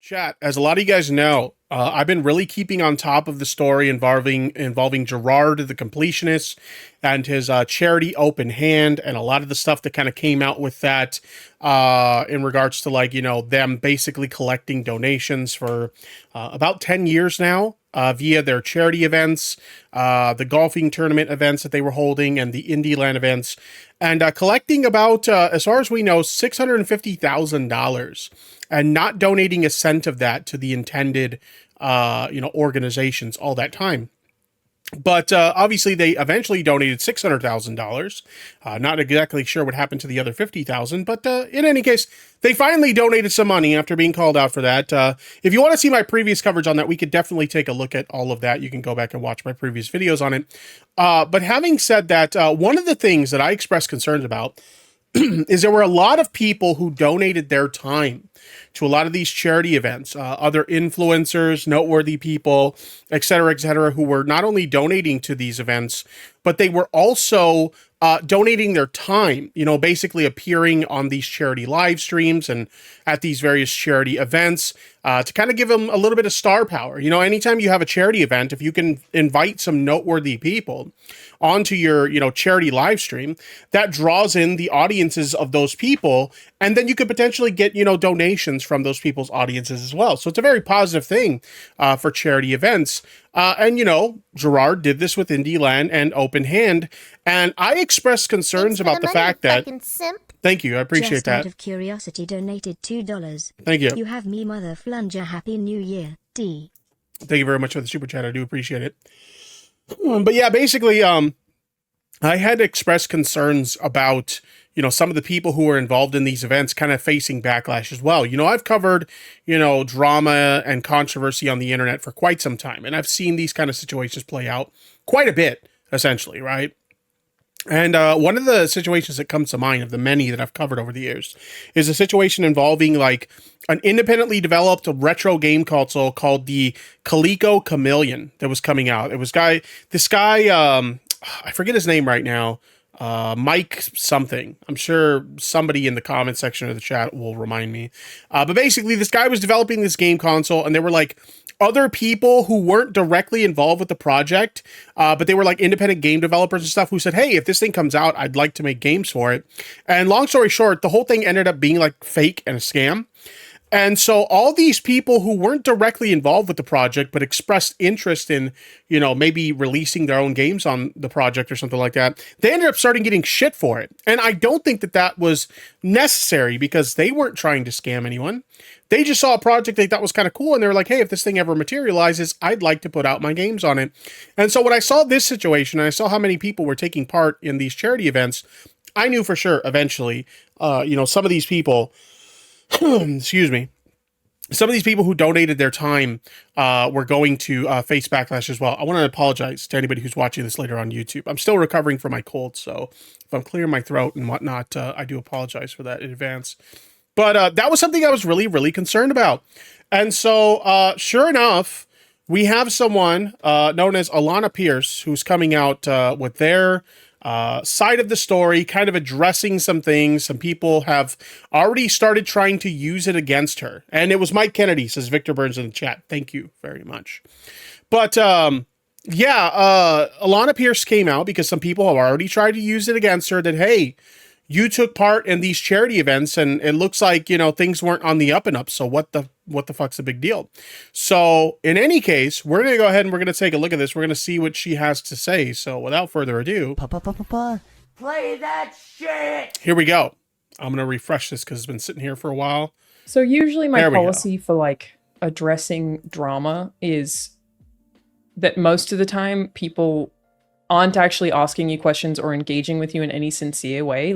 Chat, as a lot of you guys know, I've been really keeping on top of the story involving Gerard the completionist and his charity Open Hand, and a lot of the stuff that kind of came out with that in regards to them basically collecting donations for about 10 years now. Via their charity events, the golfing tournament events that they were holding, and the IndieLand events, and collecting about, as far as we know, $650,000, and not donating a cent of that to the intended, organizations all that time. But obviously, they eventually donated $600,000. Not exactly sure what happened to the other $50,000, but in any case, they finally donated some money after being called out for that. If you want to see my previous coverage on that, we could definitely take a look at all of that. You can go back and watch my previous videos on it. But having said that, one of the things that I expressed concerns about is there were a lot of people who donated their time to a lot of these charity events, other influencers, noteworthy people, et cetera, who were not only donating to these events, but they were also donating their time, basically appearing on these charity live streams and at these various charity events to kind of give them a little bit of star power. Anytime you have a charity event, if you can invite some noteworthy people onto your, charity live stream, that draws in the audiences of those people. And then you could potentially get, donations from those people's audiences as well. So it's a very positive thing for charity events. And Gerard did this with IndieLand and Open Hand. And I expressed concerns about the fact that... Thank you. I appreciate Just that. Out of curiosity, donated $2. Thank you. You have me, mother flunger. Happy New Year, D. Thank you very much for the super chat. I do appreciate it. But yeah, basically, I had expressed concerns about, some of the people who were involved in these events kind of facing backlash as well. I've covered, drama and controversy on the internet for quite some time, and I've seen these kind of situations play out quite a bit, essentially, right? And one of the situations that comes to mind of the many that I've covered over the years is a situation involving an independently developed retro game console called the Coleco Chameleon that was coming out. It was this guy, I forget his name right now, Mike something. I'm sure somebody in the comment section of the chat will remind me. But basically, this guy was developing this game console, and there were other people who weren't directly involved with the project, but they were independent game developers and stuff who said, hey, if this thing comes out, I'd like to make games for it. And long story short, the whole thing ended up being fake and a scam. And so all these people who weren't directly involved with the project, but expressed interest in, maybe releasing their own games on the project or something like that, they ended up starting getting shit for it. And I don't think that that was necessary because they weren't trying to scam anyone. They just saw a project they thought was kind of cool, and they were like, hey, if this thing ever materializes, I'd like to put out my games on it. And so when I saw this situation, and I saw how many people were taking part in these charity events, I knew for sure eventually, some of these people... excuse me. Some of these people who donated their time were going to face backlash as well. I want to apologize to anybody who's watching this later on YouTube. I'm still recovering from my cold, so if I'm clearing my throat and whatnot, I do apologize for that in advance. But that was something I was really, really concerned about. And so, sure enough, we have someone known as Alanah Pearce who's coming out with their... side of the story, kind of addressing some things. Some people have already started trying to use it against her. And it was Mike Kennedy, says Victor Burns in the chat. Thank you very much. But, Alanah Pearce came out because some people have already tried to use it against her that, hey, you took part in these charity events and it looks like, things weren't on the up and up. So what the fuck's the big deal? So in any case, we're going to go ahead and we're going to take a look at this. We're going to see what she has to say. So without further ado, play that shit. Here we go. I'm going to refresh this because it's been sitting here for a while. So usually my There we policy for addressing drama is that most of the time people aren't actually asking you questions or engaging with you in any sincere way.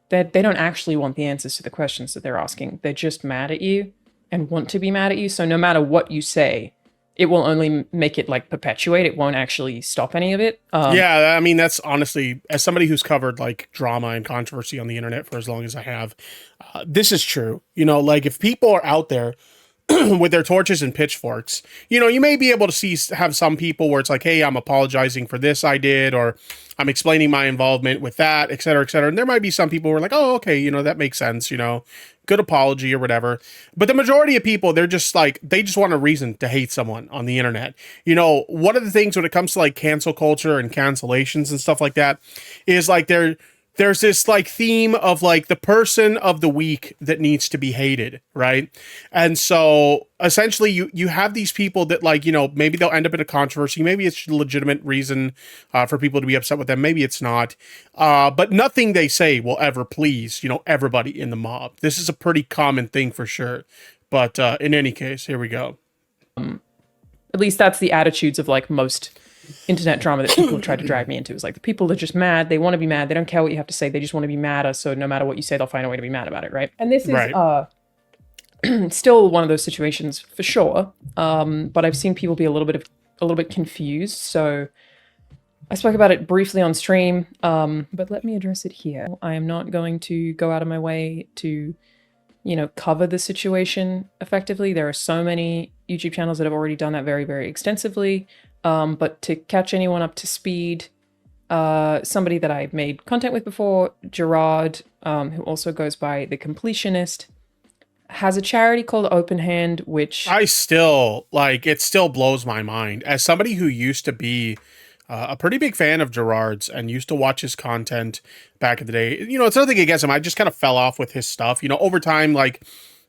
That they don't actually want the answers to the questions that they're asking. They're just mad at you and want to be mad at you. So no matter what you say, it will only make it perpetuate. It won't actually stop any of it. Yeah, I mean, that's honestly, as somebody who's covered drama and controversy on the internet for as long as I have, this is true. If people are out there with their torches and pitchforks. You may be able to have some people where it's like, hey, I'm apologizing for this I did, or I'm explaining my involvement with that, et cetera, et cetera. And there might be some people who are like, oh, okay, that makes sense, good apology or whatever. But the majority of people, they're just like, they just want a reason to hate someone on the internet. One of the things when it comes to like cancel culture and cancellations and stuff like that is like there's this like theme of like the person of the week that needs to be hated, right? And so essentially you have these people that like, maybe they'll end up in a controversy. Maybe it's a legitimate reason for people to be upset with them. Maybe it's not. But nothing they say will ever please, everybody in the mob. This is a pretty common thing for sure. But in any case, here we go. At least that's the attitudes of like most internet drama that people have tried to drag me into. Is like the people are just mad. They want to be mad. They don't care what you have to say. They just want to be madder. So no matter what you say, they'll find a way to be mad about it, right? And this is right. Still one of those situations for sure. But I've seen people be a little bit confused. So I spoke about it briefly on stream. But let me address it here. I am not going to go out of my way to cover the situation effectively. There are so many YouTube channels that have already done that very, very extensively. But to catch anyone up to speed, somebody that I've made content with before, Gerard, who also goes by The Completionist, has a charity called Open Hand, which it still blows my mind. As somebody who used to be a pretty big fan of Gerard's and used to watch his content back in the day, it's nothing against him. I just kind of fell off with his stuff, over time, like,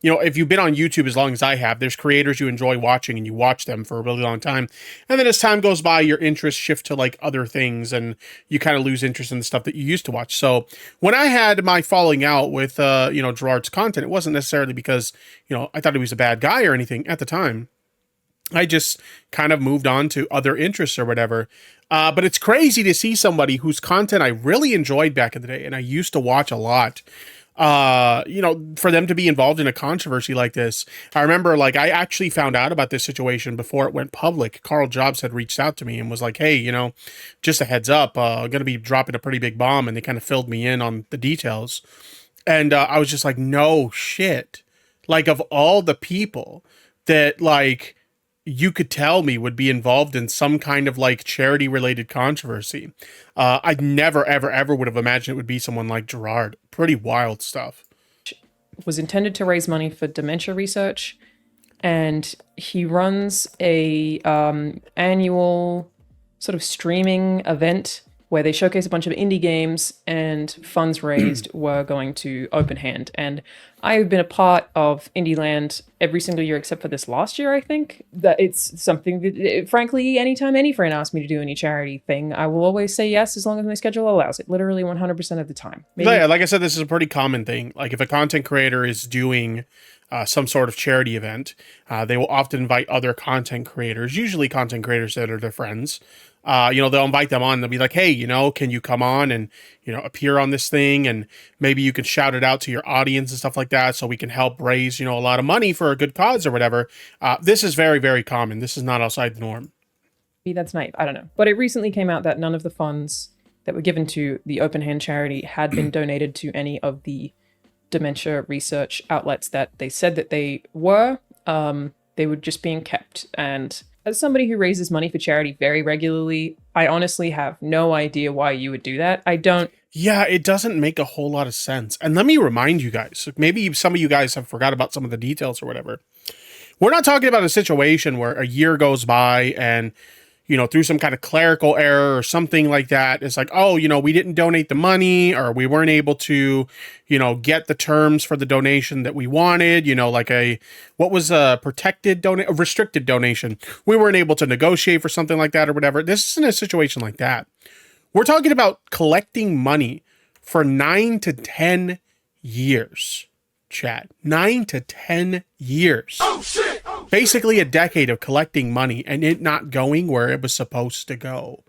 if you've been on YouTube as long as I have, there's creators you enjoy watching and you watch them for a really long time. And then as time goes by, your interests shift to like other things and you kind of lose interest in the stuff that you used to watch. So when I had my falling out with, Gerard's content, it wasn't necessarily because, I thought he was a bad guy or anything at the time. I just kind of moved on to other interests or whatever. But it's crazy to see somebody whose content I really enjoyed back in the day and I used to watch a lot, for them to be involved in a controversy like this. I remember like I actually found out about this situation before it went public. Carl Jobs had reached out to me and was like, hey, just a heads up, I'm going to be dropping a pretty big bomb. And they kind of filled me in on the details. And I was just like, no shit. Like of all the people that like you could tell me would be involved in some kind of like charity related controversy, I never, ever, ever would have imagined it would be someone like Gerard. Pretty wild stuff. Was intended to raise money for dementia research. And he runs a annual sort of streaming event where they showcase a bunch of indie games, and funds raised were going to Open Hand. And I've been a part of IndieLand every single year except for this last year, I think. That it's something that, frankly, anytime any friend asks me to do any charity thing, I will always say yes as long as my schedule allows it. Literally 100% of the time. Yeah, like I said, this is a pretty common thing. Like if a content creator is doing some sort of charity event, they will often invite other content creators, usually content creators that are their friends. They'll invite them on. They'll be like, hey, can you come on and, appear on this thing? And maybe you can shout it out to your audience and stuff like that. So we can help raise, a lot of money for a good cause or whatever. This is very, very common. This is not outside the norm. Maybe that's naive. I don't know. But it recently came out that none of the funds that were given to the Open Hand charity had been donated to any of the dementia research outlets that they said that they were. They were just being kept. And as somebody who raises money for charity very regularly, I honestly have no idea why you would do that. I don't. Yeah, it doesn't make a whole lot of sense. And let me remind you guys, maybe some of you guys have forgot about some of the details or whatever. We're not talking about a situation where a year goes by and, through some kind of clerical error or something like that, it's like, oh, we didn't donate the money, or we weren't able to, get the terms for the donation that we wanted, like a restricted donation. We weren't able to negotiate for something like that or whatever. This isn't a situation like that. We're talking about collecting money for 9 to 10 years, chat. 9 to 10 years. Oh, shit! Basically a decade of collecting money and it not going where it was supposed to go.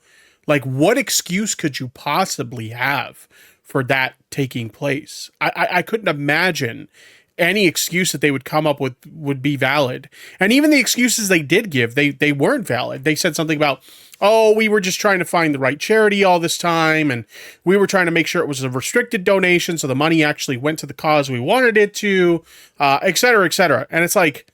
Like, what excuse could you possibly have for that taking place? I couldn't imagine any excuse that they would come up with would be valid. And even the excuses they did give, they weren't valid. They said something about, oh, we were just trying to find the right charity all this time, and we were trying to make sure it was a restricted donation so the money actually went to the cause we wanted it to, et cetera, et cetera. And it's like,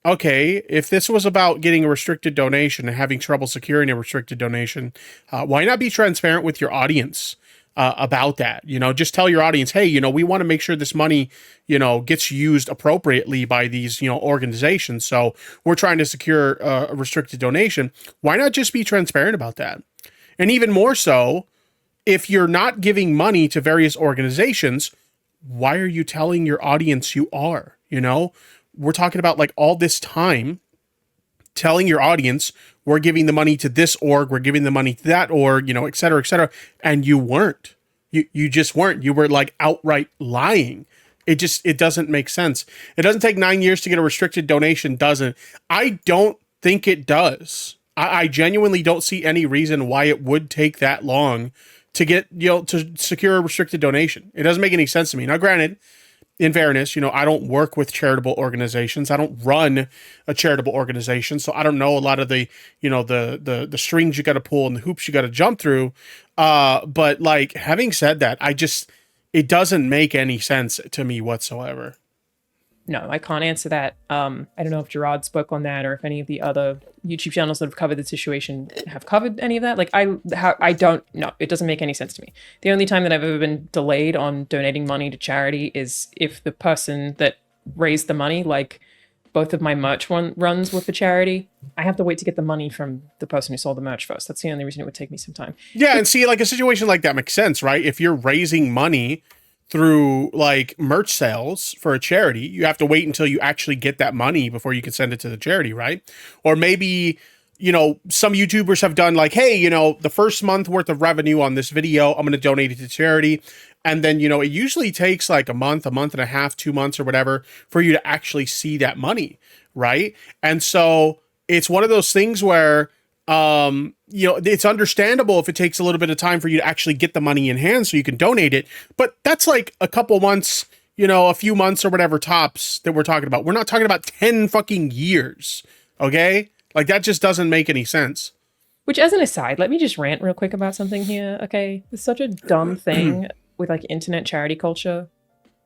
okay, if this was about getting a restricted donation and having trouble securing a restricted donation, why not be transparent with your audience about that? You know, just tell your audience, hey, you know, we want to make sure this money, you know, gets used appropriately by these, you know, organizations. So we're trying to secure a restricted donation. Why not just be transparent about that? And even more so, if you're not giving money to various organizations, why are you telling your audience you are? You know, we're talking about like all this time telling your audience we're giving the money to this org, we're giving the money to that org, you know, et cetera, and you weren't. You just weren't. You were like outright lying. It doesn't make sense. It doesn't take 9 years to get a restricted donation, doesn't. I don't think it does. I genuinely don't see any reason why it would take that long to get, you know, to secure a restricted donation. It doesn't make any sense to me. Now, granted, in fairness, you know, I don't work with charitable organizations. I don't run a charitable organization. So I don't know a lot of the, you know, the strings you got to pull and the hoops you got to jump through. But like, having said that, it doesn't make any sense to me whatsoever. No, I can't answer that. I don't know if Gerard spoke on that or if any of the other YouTube channels that have covered the situation have covered any of that. Like, I don't know. It doesn't make any sense to me. The only time that I've ever been delayed on donating money to charity is if the person that raised the money, like both of my merch runs were for charity, I have to wait to get the money from the person who sold the merch first. That's the only reason it would take me some time. Yeah, and see, like a situation like that makes sense, right? If you're raising money through like merch sales for a charity, you have to wait until you actually get that money before you can send it to the charity, right? Or maybe, you know, some YouTubers have done like, hey, you know, the first month worth of revenue on this video, I'm going to donate it to charity. And then, you know, it usually takes like a month and a half, 2 months or whatever for you to actually see that money, right? And so it's one of those things where, you know, it's understandable if it takes a little bit of time for you to actually get the money in hand so you can donate it. But that's like a couple months, you know, a few months or whatever tops that we're talking about. We're not talking about 10 fucking years. Okay. Like that just doesn't make any sense. Which, as an aside, let me just rant real quick about something here. Okay. It's such a dumb thing with like internet charity culture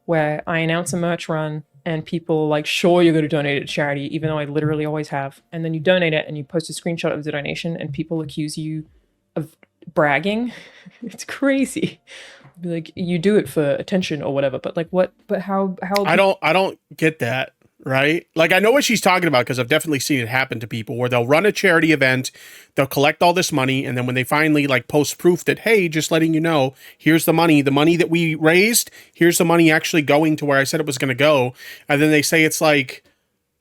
where I announce a merch run and people like, sure, you're going to donate it to charity, even though I literally always have. And then you donate it and you post a screenshot of the donation and people accuse you of bragging. It's crazy. Be like, you do it for attention or whatever. But like, what? But how? I don't get that. Right? Like, I know what she's talking about because I've definitely seen it happen to people where they'll run a charity event, they'll collect all this money, and then when they finally like post proof that, hey, just letting you know, here's the money that we raised, here's the money actually going to where I said it was going to go, and then they say it's like,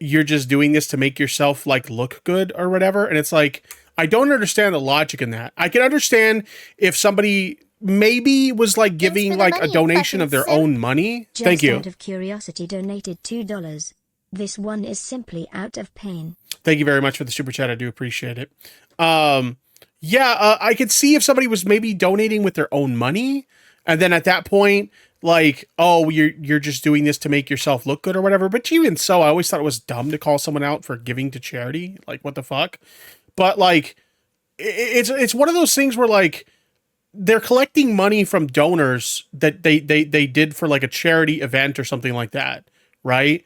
you're just doing this to make yourself like look good or whatever, and it's like, I don't understand the logic in that. I can understand if somebody maybe was like giving like a donation of their own money. Just Thank you. Out of curiosity, donated $2. This one is simply out of pain. Thank you very much for the super chat. I do appreciate it. I could see if somebody was maybe donating with their own money, and then at that point, like, oh, you're just doing this to make yourself look good or whatever. But even so, I always thought it was dumb to call someone out for giving to charity. Like, what the fuck? But like, it's one of those things where like they're collecting money from donors that they did for like a charity event or something like that, right?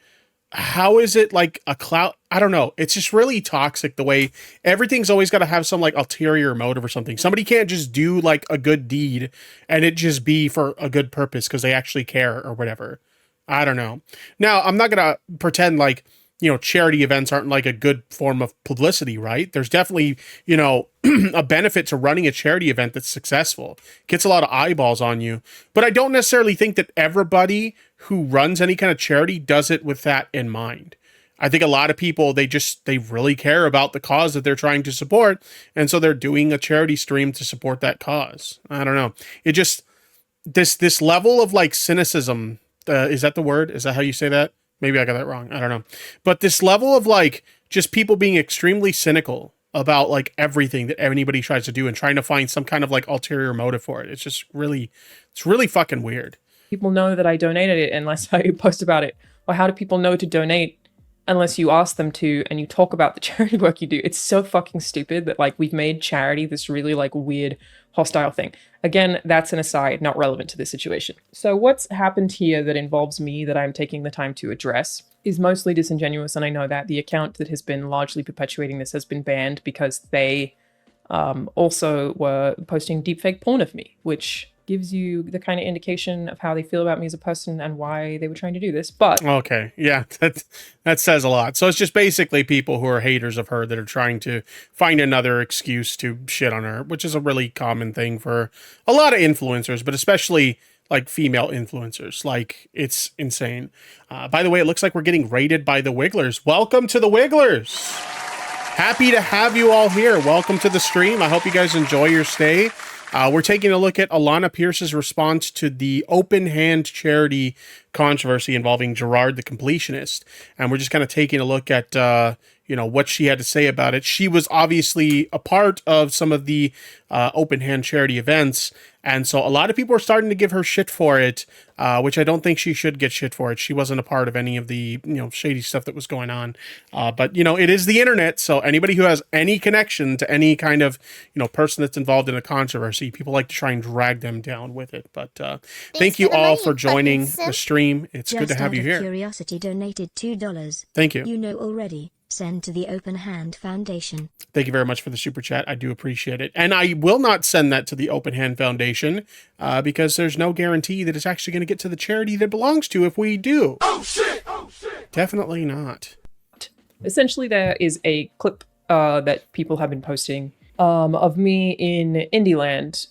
How is it like a clout? I don't know. It's just really toxic the way everything's always got to have some like ulterior motive or something. Somebody can't just do like a good deed and it just be for a good purpose because they actually care or whatever. I don't know. Now, I'm not going to pretend like, you know, charity events aren't like a good form of publicity, right? There's definitely, you know, a benefit to running a charity event that's successful. Gets a lot of eyeballs on you. But I don't necessarily think that everybody who runs any kind of charity does it with that in mind. I think a lot of people, they really care about the cause that they're trying to support. And so they're doing a charity stream to support that cause. I don't know. It just, this level of like cynicism, is that the word? Is that how you say that? Maybe I got that wrong. I don't know. But this level of like just people being extremely cynical about like everything that anybody tries to do and trying to find some kind of like ulterior motive for it. It's just really, it's really fucking weird. People know that I donated it unless I post about it. Or how do people know to donate unless you ask them to and you talk about the charity work you do. It's so fucking stupid that like we've made charity this really like weird hostile thing. Again, that's an aside, not relevant to this situation. So what's happened here that involves me that I'm taking the time to address is mostly disingenuous, and I know that the account that has been largely perpetuating this has been banned because they also were posting deepfake porn of me, which gives you the kind of indication of how they feel about me as a person and why they were trying to do this. But Okay, yeah, that says a lot. So it's just basically people who are haters of her that are trying to find another excuse to shit on her, which is a really common thing for a lot of influencers, but especially like female influencers. Like, it's insane. By the way, it looks like we're getting raided by the Wigglers. Welcome to the Wigglers. Happy to have you all here. Welcome to the stream. I hope you guys enjoy your stay. We're taking a look at Alanah Pearce's response to the open hand charity controversy involving Gerard the Completionist. And we're just kind of taking a look at, what she had to say about it. She was obviously a part of some of the open hand charity events. And so a lot of people are starting to give her shit for it, which I don't think she should get shit for it. She wasn't a part of any of the, shady stuff that was going on. But it is the internet. So anybody who has any connection to any kind of, person that's involved in a controversy, people like to try and drag them down with it. But thank you all for joining the stream. It's good to have you here. Curiosity donated $2. Thank you. You know already. Send to the Open Hand Foundation. Thank you very much for the super chat. I do appreciate it. And I will not send that to the Open Hand Foundation because there's no guarantee that it's actually going to get to the charity that it belongs to if we do. Oh, shit! Oh, shit! Definitely not. essentially there is a clip that people have been posting of me in IndieLand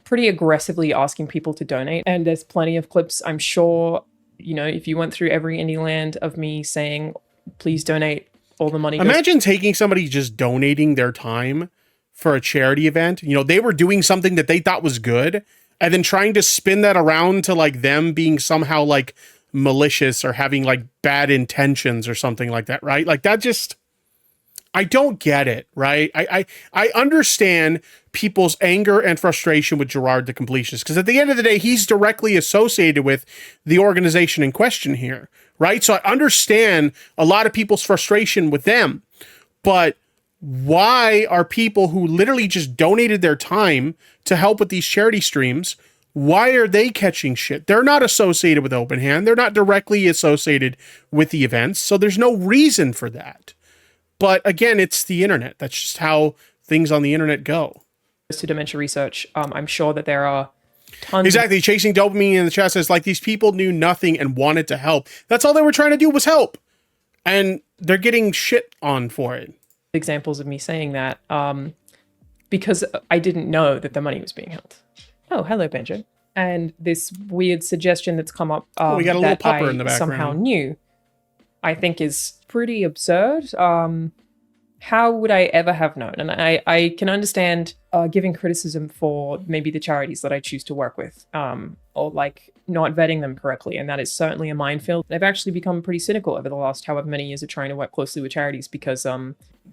pretty aggressively asking people to donate. And there's plenty of clips, I'm sure, if you went through every IndieLand of me saying, please donate, all the money goes. Imagine taking somebody just donating their time for a charity event. They were doing something that they thought was good, and then trying to spin that around to like them being somehow like malicious or having like bad intentions or something like that, right? Like that just, I don't get it, right? I understand people's anger and frustration with Gerard the Completionist, because at the end of the day, he's directly associated with the organization in question here, right? So I understand a lot of people's frustration with them, but why are people who literally just donated their time to help with these charity streams, why are they catching shit? They're not associated with Open Hand. They're not directly associated with the events, so there's no reason for that. But again, it's the internet. That's just how things on the internet go. To dementia research, I'm sure that there are tons. Exactly. Chasing Dopamine in the chat says, like, these people knew nothing and wanted to help. That's all they were trying to do was help. And they're getting shit on for it. Examples of me saying that because I didn't know that the money was being held. Oh, hello, Benjo. And this weird suggestion that's come up we got a little that pupper I in the background. somehow knew, I think is pretty absurd. How would I ever have known? And I can understand giving criticism for maybe the charities that I choose to work with, or like not vetting them correctly. And that is certainly a minefield. I've actually become pretty cynical over the last however many years of trying to work closely with charities because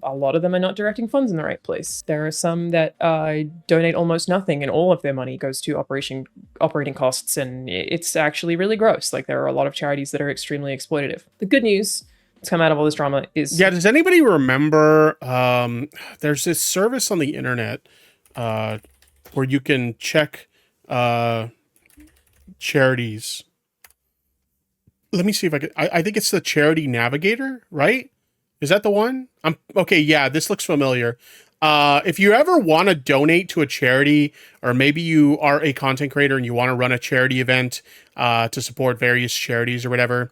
a lot of them are not directing funds in the right place. There are some that donate almost nothing and all of their money goes to operating costs. And it's actually really gross. Like there are a lot of charities that are extremely exploitative. The good news that's come out of all this drama is... Yeah, does anybody remember there's this service on the internet where you can check charities. Let me see if I think it's the Charity Navigator, right? Is that the one? Okay, yeah, this looks familiar. If you ever want to donate to a charity, or maybe you are a content creator and you want to run a charity event to support various charities or whatever,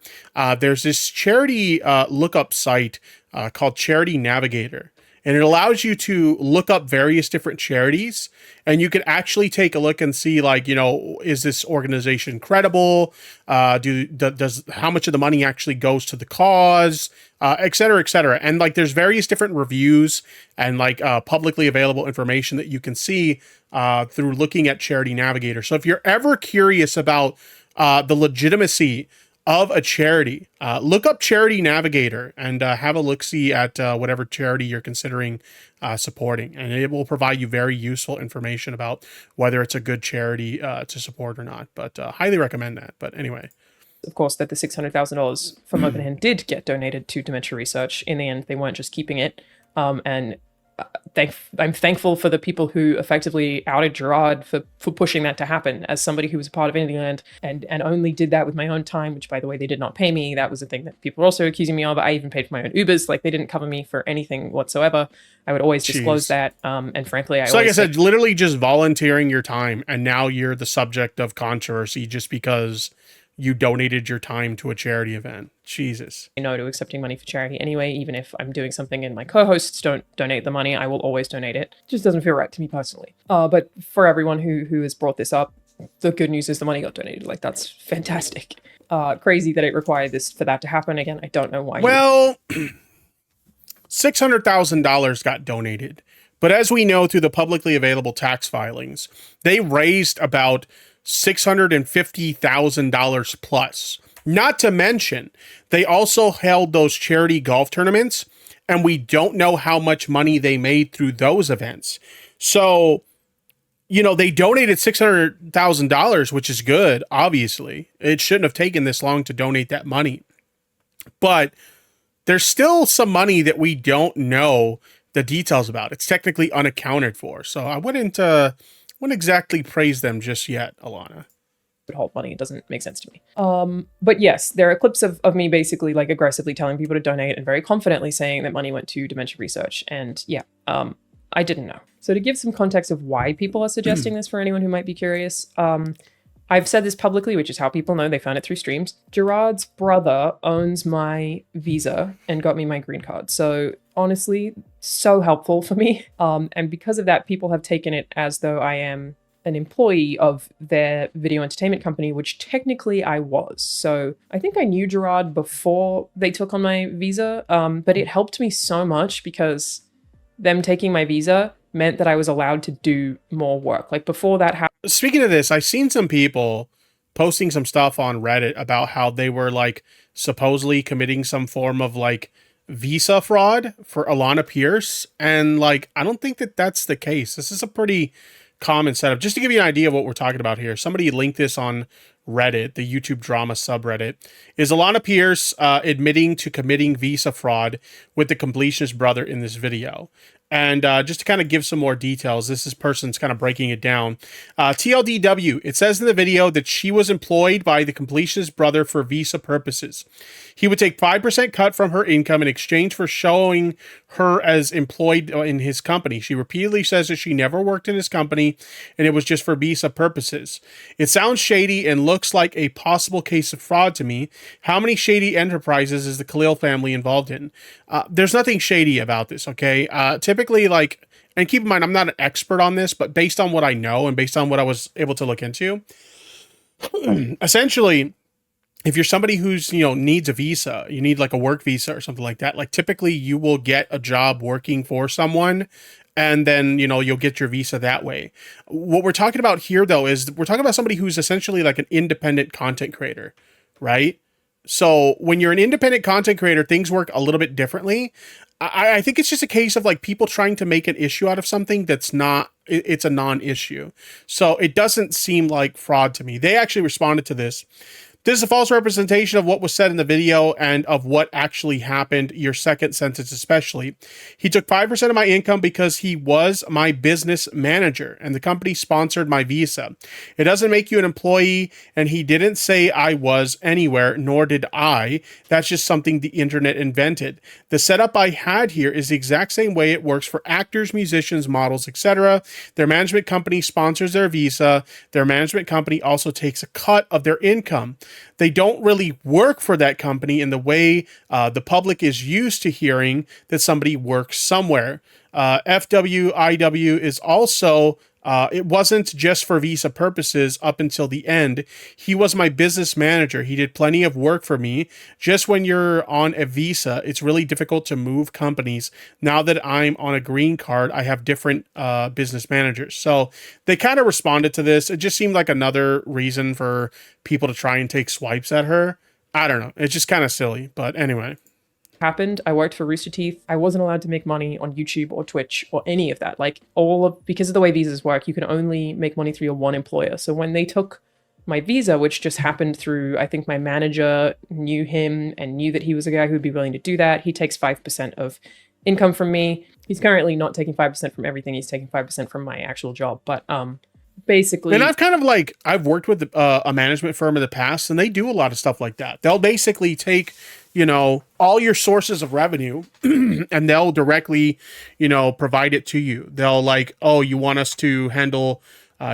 there's this charity lookup site called Charity Navigator. And it allows you to look up various different charities, and you can actually take a look and see, like, is this organization credible? Does how much of the money actually goes to the cause, et cetera, et cetera. And like, there's various different reviews and like publicly available information that you can see through looking at Charity Navigator. So if you're ever curious about the legitimacy of a charity, look up Charity Navigator and have a look-see at whatever charity you're considering supporting, and it will provide you very useful information about whether it's a good charity to support or not. But highly recommend that. But anyway, of course, that the $600,000 from OpenHand did get donated to dementia research. In the end, they weren't just keeping it. And I'm thankful for the people who effectively outed Gerard for pushing that to happen. As somebody who was a part of IndieLand and only did that with my own time, which, by the way, they did not pay me. That was a thing that people were also accusing me of. I even paid for my own Ubers. Like, they didn't cover me for anything whatsoever. I would always disclose that. And frankly, so like I said, literally just volunteering your time, and now you're the subject of controversy just because you donated your time to a charity event. Jesus. No to accepting money for charity anyway. Even if I'm doing something and my co-hosts don't donate the money, I will always donate it. It just doesn't feel right to me personally. But for everyone who has brought this up, the good news is the money got donated. Like, that's fantastic. Crazy that it required this for that to happen. Again, I don't know why. Well, $600,000 got donated. But as we know through the publicly available tax filings, they raised about $650,000 plus. Not to mention, they also held those charity golf tournaments, and we don't know how much money they made through those events. So, you know, they donated $600,000, which is good, obviously. It shouldn't have taken this long to donate that money. But there's still some money that we don't know the details about. It's technically unaccounted for. So I wouldn't exactly praise them just yet, Alanah. Hold money, it doesn't make sense to me. But yes, there are clips of me basically like aggressively telling people to donate and very confidently saying that money went to dementia research. And yeah, I didn't know. So to give some context of why people are suggesting this for anyone who might be curious, I've said this publicly, which is how people know. They found it through streams. Gerard's brother owns my visa and got me my green card. So honestly, so helpful for me. And because of that, people have taken it as though I am an employee of their video entertainment company, which technically I was. So I think I knew Gerard before they took on my visa, but it helped me so much because them taking my visa meant that I was allowed to do more work. Like before that happened. Speaking of this, I've seen some people posting some stuff on Reddit about how they were like supposedly committing some form of like visa fraud for Alanah Pearce. And like, I don't think that that's the case. This is a pretty common setup. Just to give you an idea of what we're talking about here, somebody linked this on Reddit, the YouTube drama subreddit. Is Alanah Pearce admitting to committing visa fraud with the completionist brother in this video? And just to kind of give some more details, this person's kind of breaking it down. TLDW, it says in the video that she was employed by the completionist brother for visa purposes. He would take 5% cut from her income in exchange for showing her as employed in his company. She repeatedly says that she never worked in his company and it was just for visa purposes. It sounds shady and looks like a possible case of fraud to me. How many shady enterprises is the Khalil family involved in? There's nothing shady about this, okay? Typically, like, and keep in mind, I'm not an expert on this, but based on what I know and based on what I was able to look into, essentially, if you're somebody who's, you know, needs a visa, you need like a work visa or something like that, like typically you will get a job working for someone and then, you know, you'll get your visa that way. What we're talking about here, though, is we're talking about somebody who's essentially like an independent content creator, right? So when you're an independent content creator, things work a little bit differently. I think it's just a case of like people trying to make an issue out of something that's not, it's a non-issue. So it doesn't seem like fraud to me. They actually responded to this. This is a false representation of what was said in the video and of what actually happened, your second sentence especially. He took 5% of my income because he was my business manager and the company sponsored my visa. It doesn't make you an employee, and he didn't say I was anywhere, nor did I. That's just something the internet invented. The setup I had here is the exact same way it works for actors, musicians, models, etc. Their management company sponsors their visa. Their management company also takes a cut of their income. They don't really work for that company in the way the public is used to hearing that somebody works somewhere. FWIW is also, it wasn't just for visa purposes up until the end. He was my business manager. He did plenty of work for me. Just when you're on a visa, it's really difficult to move companies. Now that I'm on a green card, I have different business managers. So they kind of responded to this. It just seemed like another reason for people to try and take swipes at her. I don't know. It's just kind of silly. But anyway. Happened. I worked for Rooster Teeth. I wasn't allowed to make money on YouTube or Twitch or any of that. Like because of the way visas work, you can only make money through your one employer. So when they took my visa, which just happened through, I think my manager knew him and knew that he was a guy who would be willing to do that. He takes 5% of income from me. He's currently not taking 5% from everything. He's taking 5% from my actual job. But basically, And I've kind of like, I've worked with a management firm in the past, and they do a lot of stuff like that. They'll basically take, you know, all your sources of revenue and they'll directly, you know, provide it to you. They'll like, oh, you want us to handle,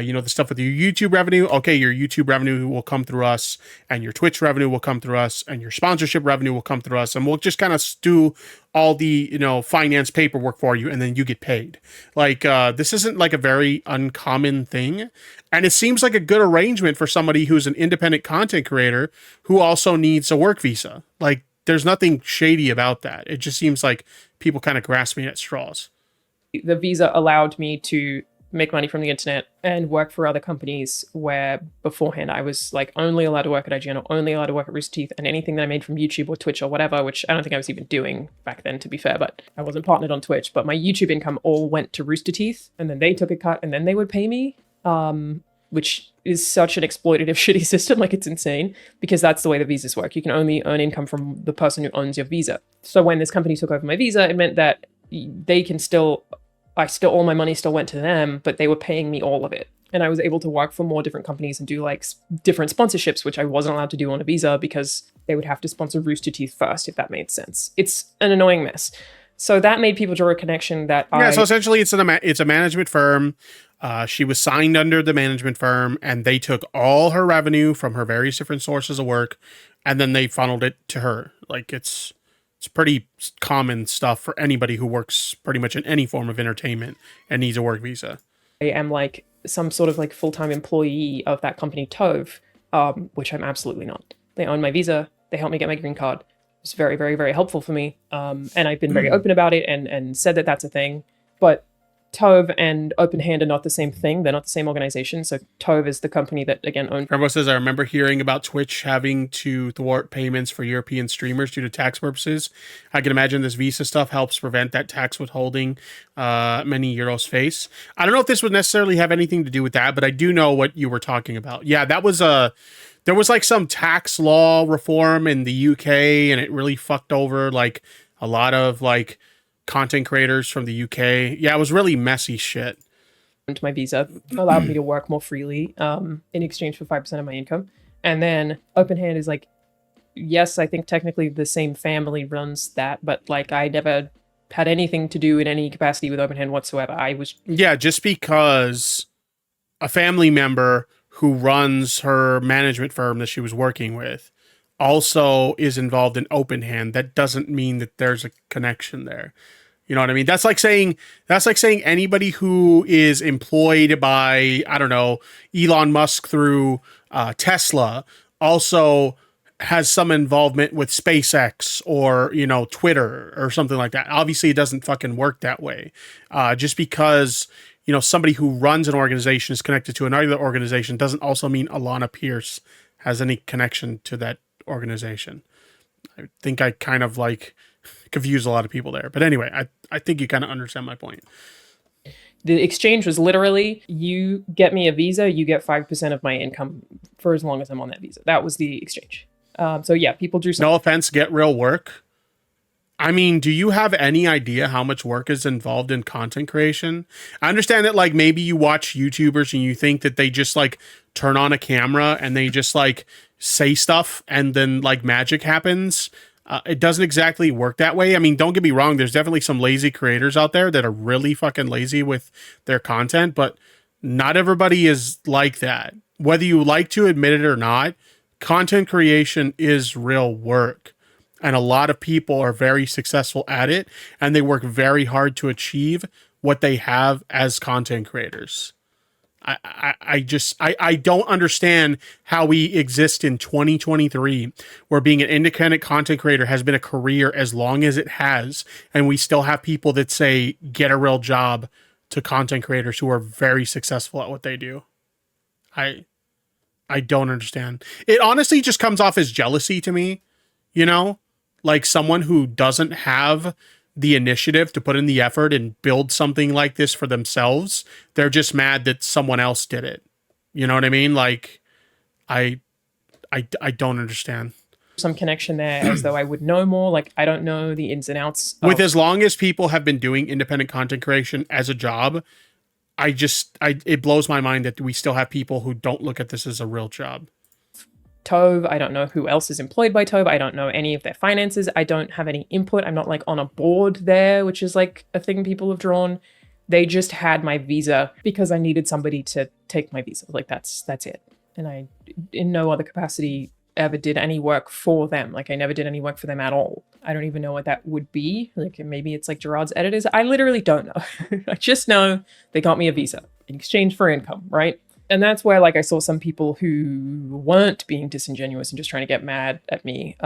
you know, the stuff with your YouTube revenue. Okay, your YouTube revenue will come through us, and your Twitch revenue will come through us, and your sponsorship revenue will come through us, and we'll just kind of do all the, you know, finance paperwork for you, and then you get paid. Like, this isn't like a very uncommon thing, and it seems like a good arrangement for somebody who's an independent content creator who also needs a work visa. Like, there's nothing shady about that. It just seems like people kind of grasping at straws. the visa allowed me to make money from the internet and work for other companies, where beforehand I was like only allowed to work at IGN or only allowed to work at Rooster Teeth, and anything that I made from YouTube or Twitch or whatever, which I don't think I was even doing back then, to be fair, but I wasn't partnered on Twitch, but my YouTube income all went to Rooster Teeth, and then they took a cut and then they would pay me, which is such an exploitative, shitty system. Like, it's insane, because that's the way the visas work. You can only earn income from the person who owns your visa. So when this company took over my visa, it meant that they can still, all my money still went to them, but they were paying me all of it. And I was able to work for more different companies and do like different sponsorships, which I wasn't allowed to do on a visa because they would have to sponsor Rooster Teeth first, if that made sense. It's an annoying mess. So that made people draw a connection that so essentially it's a management firm. She was signed under the management firm, and they took all her revenue from her various different sources of work, and then they funneled it to her. Like, it's pretty common stuff for anybody who works pretty much in any form of entertainment and needs a work visa. I am like some sort of like full-time employee of that company, Tove, which I'm absolutely not. They own my visa. They helped me get my green card. It's very, very, very helpful for me. And I've been very open about it and said that that's a thing. But Tove and Open Hand are not the same thing. They're not the same organization. So Tove is the company that, again, owned. Rambo says, I remember hearing about Twitch having to thwart payments for European streamers due to tax purposes. I can imagine this visa stuff helps prevent that tax withholding many Euros face. I don't know if this would necessarily have anything to do with that, but I do know what you were talking about. Yeah, that was there was like some tax law reform in the UK, and it really fucked over like a lot of like content creators from the UK. Yeah, it was really messy shit. My visa allowed me to work more freely in exchange for 5% of my income. And then Open Hand is like, yes, I think technically the same family runs that, but like I never had anything to do in any capacity with Open Hand whatsoever. Yeah, just because a family member who runs her management firm that she was working with also is involved in Open Hand, that doesn't mean that there's a connection there. You know what I mean? That's like saying anybody who is employed by, I don't know, Elon Musk through Tesla also has some involvement with SpaceX or, you know, Twitter or something like that. Obviously, it doesn't fucking work that way. Just because, you know, somebody who runs an organization is connected to another organization doesn't also mean Alanah Pearce has any connection to that organization. I think I kind of like confuse a lot of people there. But anyway, I think you kind of understand my point. The exchange was literally, you get me a visa, you get 5% of my income for as long as I'm on that visa. That was the exchange. So yeah, people drew some... No offense, get real work. I mean, do you have any idea how much work is involved in content creation? I understand that like maybe you watch YouTubers and you think that they just like turn on a camera and they just like say stuff and then like magic happens. It doesn't exactly work that way. I mean, don't get me wrong. There's definitely some lazy creators out there that are really fucking lazy with their content, but not everybody is like that. Whether you like to admit it or not, content creation is real work. And a lot of people are very successful at it, and they work very hard to achieve what they have as content creators. I don't understand how we exist in 2023 where being an independent content creator has been a career as long as it has, and we still have people that say get a real job to content creators who are very successful at what they do. I don't understand. It honestly just comes off as jealousy to me, you know? Like someone who doesn't have the initiative to put in the effort and build something like this for themselves. They're just mad that someone else did it. You know what I mean? Like, I don't understand. Some connection there as though I would know more. Like, I don't know the ins and outs. With as long as people have been doing independent content creation as a job, it blows my mind that we still have people who don't look at this as a real job. Tove, I don't know who else is employed by Tove. I don't know any of their finances. I don't have any input. I'm not like on a board there, which is like a thing people have drawn. They just had my visa because I needed somebody to take my visa. Like that's it. And I, in no other capacity, ever did any work for them. Like I never did any work for them at all. I don't even know what that would be. Like maybe it's like Gerard's editors. I literally don't know. I just know they got me a visa in exchange for income, right? And that's where like I saw some people who weren't being disingenuous and just trying to get mad at me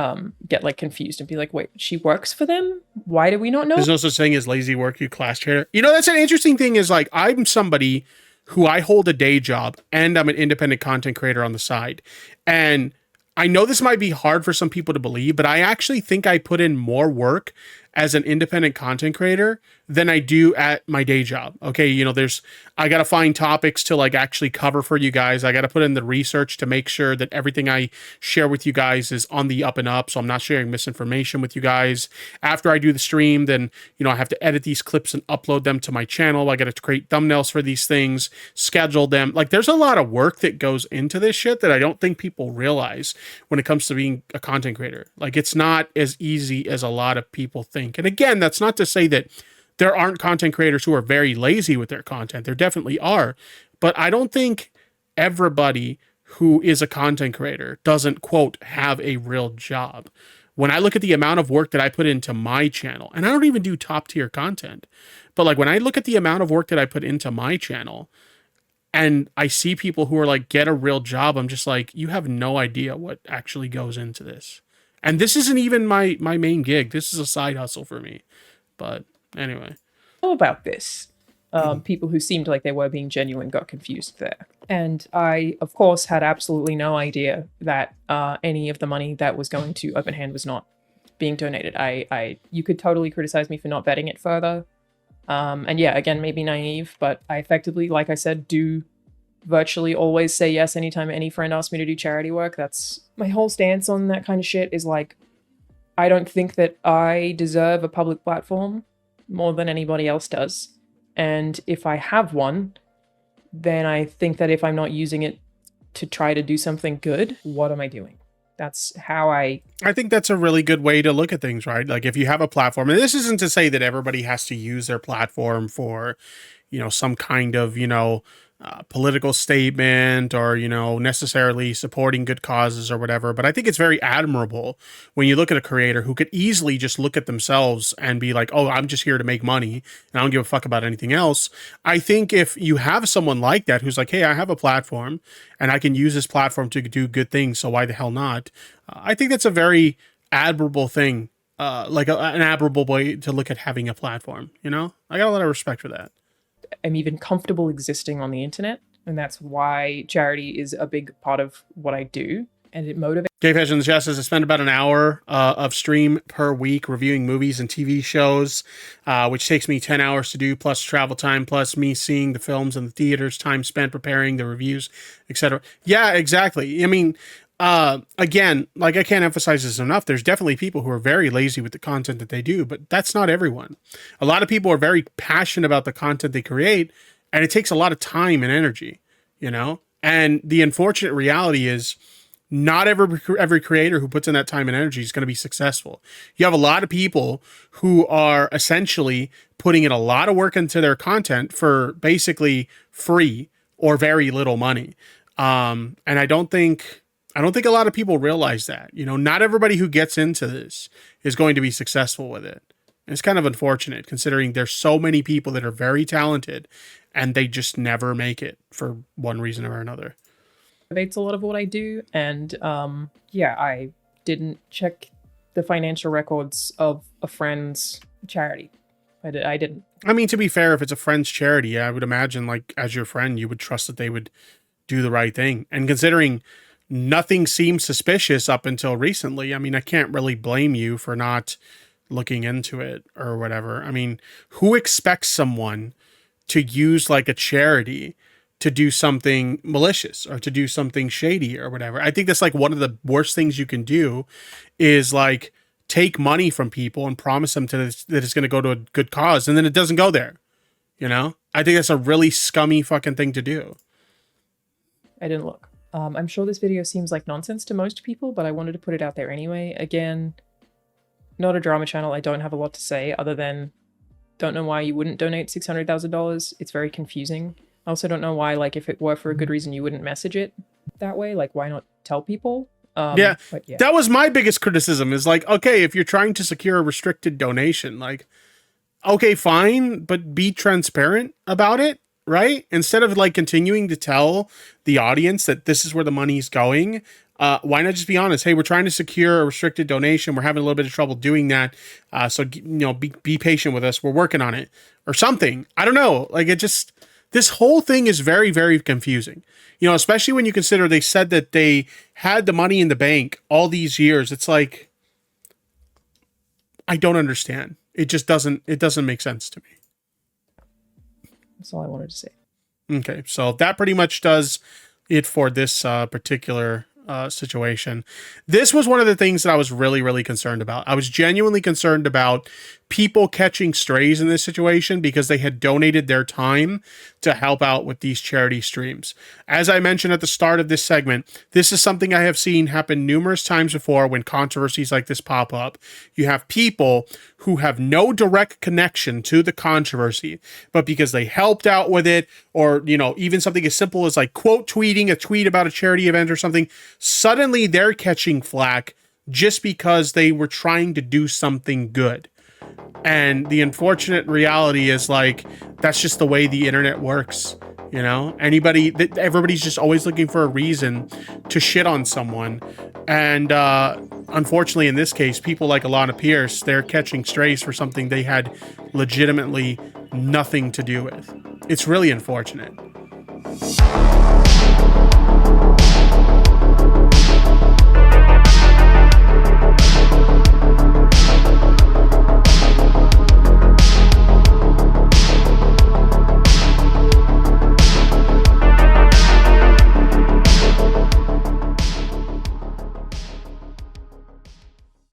get like confused and be like, wait, she works for them? Why do we not know? There's no such thing as lazy work, you class traitor. You know, that's an interesting thing is like I'm somebody who I hold a day job and I'm an independent content creator on the side. And I know this might be hard for some people to believe, but I actually think I put in more work as an independent content creator than I do at my day job. Okay, you know, I got to find topics to like actually cover for you guys. I got to put in the research to make sure that everything I share with you guys is on the up and up, so I'm not sharing misinformation with you guys. After I do the stream, then, you know, I have to edit these clips and upload them to my channel. I got to create thumbnails for these things, schedule them. Like there's a lot of work that goes into this shit that I don't think people realize when it comes to being a content creator. Like it's not as easy as a lot of people think. And again, that's not to say that there aren't content creators who are very lazy with their content. There definitely are. But I don't think everybody who is a content creator doesn't, quote, have a real job. When I look at the amount of work that I put into my channel, and I don't even do top tier content, but like when I look at the amount of work that I put into my channel and I see people who are like, get a real job, I'm just like, you have no idea what actually goes into this. And this isn't even my main gig. This is a side hustle for me. But anyway. About this. People who seemed like they were being genuine got confused there. And I, of course, had absolutely no idea that any of the money that was going to Open Hand was not being donated. You could totally criticize me for not vetting it further. And yeah, again, maybe naive, but I effectively, like I said, do virtually always say yes anytime any friend asks me to do charity work. That's my whole stance on that kind of shit is like, I don't think that I deserve a public platform more than anybody else does. And if I have one, then I think that if I'm not using it to try to do something good, what am I doing? That's how I think that's a really good way to look at things, right? Like if you have a platform, and this isn't to say that everybody has to use their platform for, you know, some kind of, you know, political statement or, you know, necessarily supporting good causes or whatever. But I think it's very admirable when you look at a creator who could easily just look at themselves and be like, oh, I'm just here to make money and I don't give a fuck about anything else. I think if you have someone like that who's like, hey, I have a platform and I can use this platform to do good things, so why the hell not? I think that's a very admirable thing, like an admirable way to look at having a platform, you know? I got a lot of respect for that. am even comfortable existing on the internet. And that's why charity is a big part of what I do. And it motivates. Dave Hedge in the chat says I spend about an hour of stream per week reviewing movies and TV shows, which takes me 10 hours to do, plus travel time, plus me seeing the films in the theaters, time spent preparing the reviews, etc. Yeah, exactly. I mean, again, like I can't emphasize this enough. There's definitely people who are very lazy with the content that they do, but that's not everyone. A lot of people are very passionate about the content they create, and it takes a lot of time and energy, you know? And the unfortunate reality is not every creator who puts in that time and energy is going to be successful. You have a lot of people who are essentially putting in a lot of work into their content for basically free or very little money. And I don't think a lot of people realize that, you know, not everybody who gets into this is going to be successful with it. And it's kind of unfortunate considering there's so many people that are very talented and they just never make it for one reason or another. Motivates a lot of what I do. And yeah, I didn't check the financial records of a friend's charity. I didn't. I mean, to be fair, if it's a friend's charity, I would imagine, like, as your friend, you would trust that they would do the right thing. And considering nothing seemed suspicious up until recently, I mean, I can't really blame you for not looking into it or whatever. I mean, who expects someone to use like a charity to do something malicious or to do something shady or whatever. I think that's like one of the worst things you can do is like take money from people and promise them that it's going to go to a good cause, and then it doesn't go there. You know, I think that's a really scummy fucking thing to do. I didn't look. I'm sure this video seems like nonsense to most people, but I wanted to put it out there anyway. Again, not a drama channel. I don't have a lot to say other than don't know why you wouldn't donate $600,000. It's very confusing. I also don't know why, like, if it were for a good reason, you wouldn't message it that way. Like, why not tell people? But yeah, that was my biggest criticism is like, okay, if you're trying to secure a restricted donation, like, okay, fine, but be transparent about it, right? Instead of like continuing to tell the audience that this is where the money's going, why not just be honest? Hey, we're trying to secure a restricted donation. We're having a little bit of trouble doing that. So, you know, be patient with us. We're working on it or something. I don't know. Like this whole thing is very, very confusing, you know, especially when you consider they said that they had the money in the bank all these years. It's like, I don't understand. It doesn't make sense to me. That's all I wanted to say. Okay. So that pretty much does it for this particular situation. This was one of the things that I was really, really concerned about. I was genuinely concerned about people catching strays in this situation because they had donated their time to help out with these charity streams. As I mentioned at the start of this segment, this is something I have seen happen numerous times before when controversies like this pop up. You have people who have no direct connection to the controversy, but because they helped out with it, or, you know, even something as simple as like quote tweeting a tweet about a charity event or something, suddenly they're catching flack just because they were trying to do something good. And the unfortunate reality is like, that's just the way the internet works. You know, everybody's just always looking for a reason to shit on someone. And unfortunately, in this case, people like Alanah Pearce, they're catching strays for something they had legitimately nothing to do with. It's really unfortunate.